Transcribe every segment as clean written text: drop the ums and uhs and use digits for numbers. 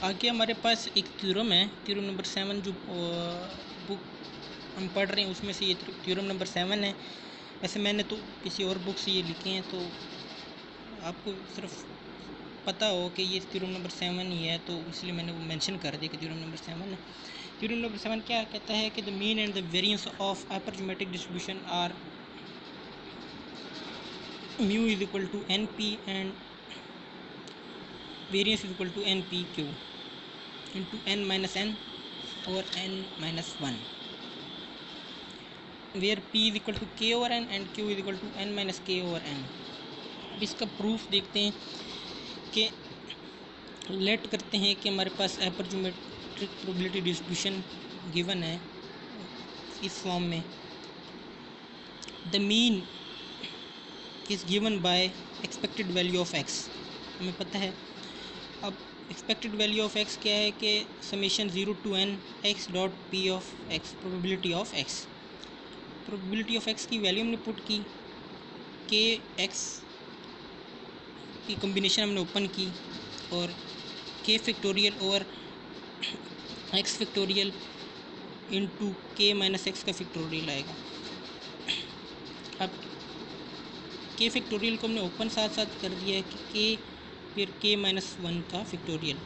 आगे हमारे पास एक थ्योरम है, थ्योरम नंबर 7 जो बुक हम पढ़ रहे हैं उसमें से ये थ्योरम नंबर 7 है। वैसे मैंने तो किसी और बुक से ये लिखे हैं, तो आपको सिर्फ पता हो कि ये थ्योरम नंबर 7 ही है, तो इसलिए मैंने वो मेंशन कर दिया कि थ्योरम नंबर 7 है। थ्योरम नंबर 7 क्या कहता है कि the mean and the variance of hypergeometric distribution are mu is equal to N P and variance is equal to N P Q into N minus N और N minus one, where p is equal to K over N and q is equal to N minus K over N. इसका proof देखते हैं कि let करते हैं कि हमारे पास हाइपरजोमेट्रिक प्रोबेबिलिटी डिस्ट्रीब्यूशन गिवन है इस फॉर्म में, the mean is given by expected value of x। हमें पता है अब एक्सपेक्टेड वैल्यू ऑफ x क्या है कि summation 0 to n x dot p of x, probability of x। Probability of x की वैल्यू हमने पुट की, के x की कॉम्बिनेशन हमने ओपन की और k factorial over x factorial into के माइनस एक्स का फैक्टोरियल आएगा। अब k फैक्टोरियल को हमने ओपन साथ साथ कर दिया है कि k फिर k माइनस वन का फैक्टोरियल।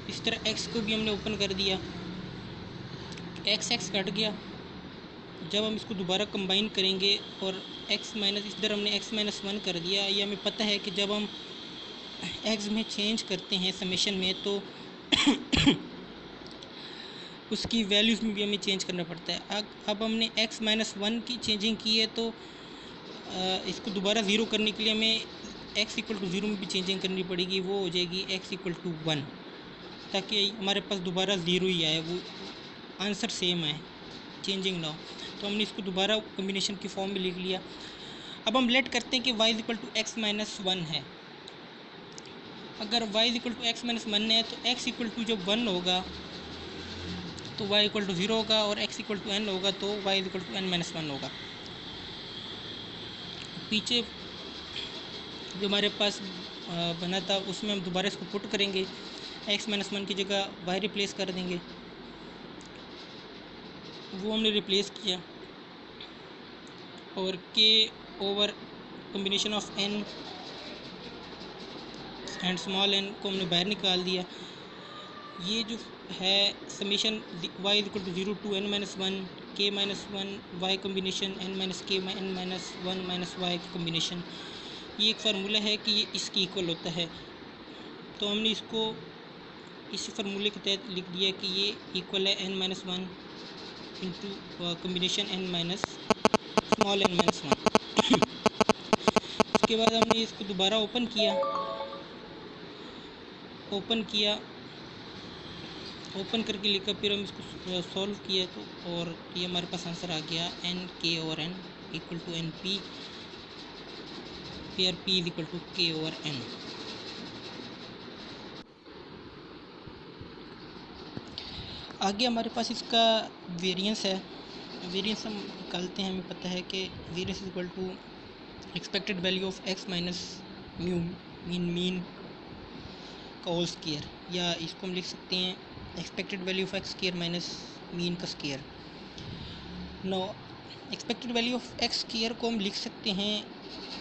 इस तरह x को भी हमने ओपन कर दिया, x कट गया। जब हम इसको दोबारा कंबाइन करेंगे और x माइनस इधर हमने x माइनस वन कर दिया, ये हमें पता है कि जब हम x में चेंज करते हैं समेशन में तो उसकी वैल्यूज़ में भी हमें चेंज करना पड़ता है। अब हमने x माइनस वन की चेंजिंग की है, तो इसको दोबारा ज़ीरो करने के लिए हमें x इक्वल टू ज़ीरो में भी चेंजिंग करनी पड़ेगी, वो हो जाएगी x इक्वल टू वन, ताकि हमारे पास दोबारा ज़ीरो ही आए, वो आंसर सेम है, चेंजिंग ना हो। तो हमने इसको दोबारा कॉम्बिनेशन की फॉर्म में लिख लिया। अब हम लेट करते हैं कि y equal to x minus one है। अगर y equal to x minus one है तो x इक्वल टू जब वन होगा तो y इक्वल टू ज़ीरो होगा, और x इक्वल टू n होगा तो y equal to n minus one होगा। पीछे जो हमारे पास बना था उसमें हम दोबारा इसको पुट करेंगे, x माइनस वन की जगह y रिप्लेस कर देंगे, वो हमने रिप्लेस किया, और k over combination of n and small n को हमने बाहर निकाल दिया। ये जो है summation y equal to zero to n minus one K minus one Y combination n minus K n minus one minus Y की कम्बिनेशन, ये एक फार्मूला है कि ये इसकी इक्वल होता है। तो हमने इसको इसी फार्मूले के तहत लिख दिया कि ये इक्वल है n minus one into combination n minus small n minus one. उसके बाद हमने इसको दोबारा ओपन किया, ओपन करके लिखा, फिर हम इसको सॉल्व किया तो, और ये हमारे पास आंसर आ गया N K over N equal to N P, फिर P is equal to K over N. आगे हमारे पास इसका वेरिएंस है, वेरिएंस हम निकालते हैं। हमें पता है कि variance is equal to expected value of X minus mu mean का होल स्क्वायर, या इसको हम लिख सकते हैं expected value of X square minus mean का square. No, expected value of X square को हम लिख सकते हैं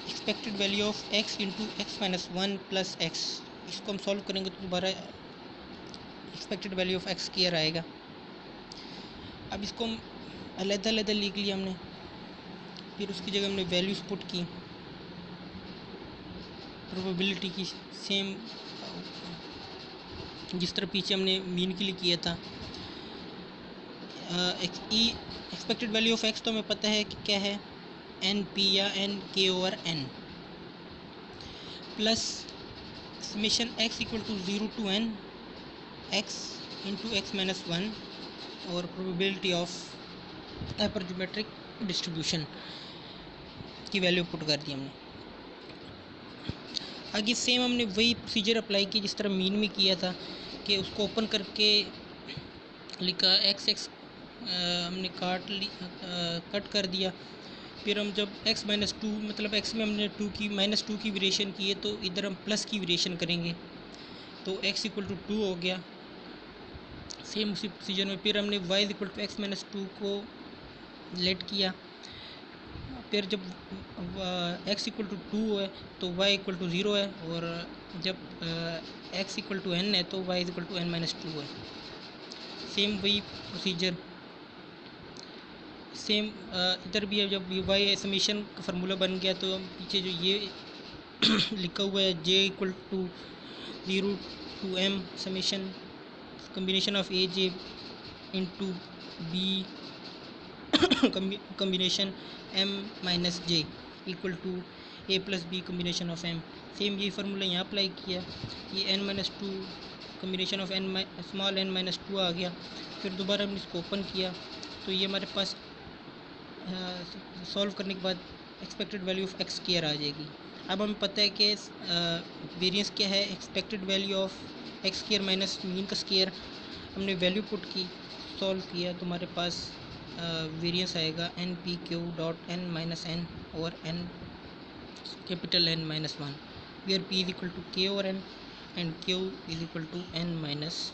expected value of X into X minus one plus X. इसको हम सॉल्व करेंगे तो दोबारा expected value of X square आएगा। अब इसको हम अलग-अलग लिख लिया हमने, फिर उसकी जगह हमने वैल्यूज़ पुट की, प्रोबेबिलिटी की सेम जिस तरह पीछे हमने मीन के लिए किया था। एक्सपेक्टेड वैल्यू ऑफ एक्स तो हमें पता है कि क्या है, एन पी या N K over N, plus summation X equal to zero to N X into X minus one, और प्रोबेबिलिटी ऑफ हाइपरजोमेट्रिक डिस्ट्रीब्यूशन की वैल्यू पुट कर दी हमने। आगे सेम हमने वही प्रोसीजर अप्लाई की जिस तरह मीन में किया था, कि उसको ओपन करके लिखा एक्स हमने कट कर दिया। फिर हम जब x माइनस टू, मतलब x में हमने माइनस की वेरिएशन की है, तो इधर हम प्लस की वेरिएशन करेंगे, तो x इक्वल टू टू हो गया। सेम उसी प्रोसीजर में फिर हमने y is equal to x minus two को लेट किया। फिर जब x इक्वल टू टू है तो y इक्वल टू ज़ीरो है, और जब x इक्वल टू n है तो y equal to n minus two है। सेम वही प्रोसीजर सेम इधर भी है। जब ये y समीशन का फार्मूला बन गया तो पीछे जो ये लिखा हुआ है j equal to 0 to m summation combination of aj into b combination m minus j equal to a plus b combination of m। Same ये फार्मूला यहाँ अप्लाई किया, ये n minus two combination of n small n minus two आ गया। फिर दोबारा हमने इसको ओपन किया तो ये हमारे पास सॉल्व करने के बाद expected value of X square आ जाएगी। अब हमें पता है कि वेरिएंस क्या है, expected value of X square minus mean का स्क्वायर। हमने वैल्यू पुट की, सॉल्व किया तो हमारे पास वेरिएंस आएगा N P Q dot N minus N और N capital N minus one, where P is equal to K और N and Q is equal to N minus.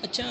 अच्छा